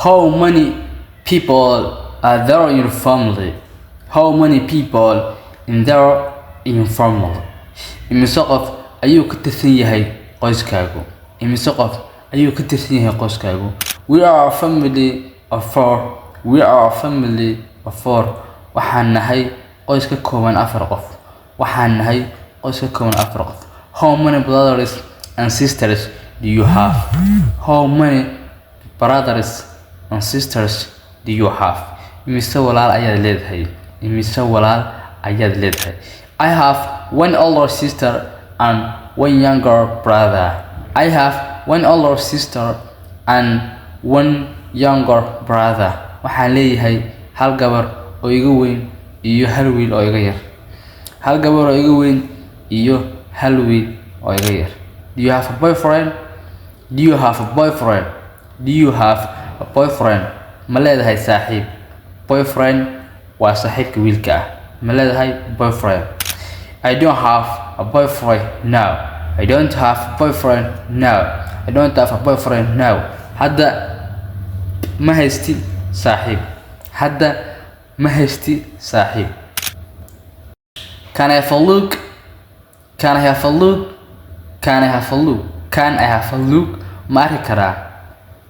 How many people are there in your family? How many people in there in your family? Imise qof ayuu ka tirsan yahay qoyskaagu? Imise qof ayuu ka tirsan yahay qoyskaagu? We are a family of four. We are a family of four. Waxaan nahay qoys ka kooban 4 qof. Waxaan nahay qoys ka kooban 4 qof. How many brothers and sisters do you have? How many brothers and sisters do you have? Imise walaal ayaad leedahay? Imise walaal ayaad leedahay? I have one older sister and one younger brother. I have one older sister and one younger brother. Waxaan leeyahay hal gabar oo iga weyn iyo hal wiil oo iga yar. Hal gabar oo iga weyn iyo hal wiil oo iga yar. Do you have a boyfriend? Do you have a boyfriend? Do you have a boyfriend? Ma leedahay saaxiib? Boyfriend waa saaxiibka wiilka ah. Ma leedahay boyfriend? I don't have a boyfriend now. I don't have a boyfriend now. I don't have a boyfriend now. Hadda ma haysti saaxiib. Hadda ma haysti saaxiib. Can I have a look? Can I have a look? Can I have a look? Can I have a look? Ma arki karaa?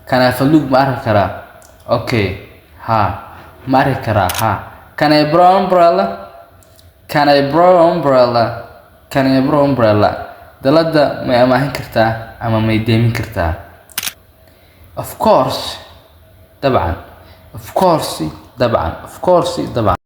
Can I have a look? Ma arki karaa? Okay. Ha. Ma arki karaa? Ha. Can I borrow umbrella? Can I borrow umbrella? Can I borrow umbrella? Dalada may amaahin kartaa ama may deemin kartaa? Of course. طبعا. Of course. طبعا. Of course. طبعا.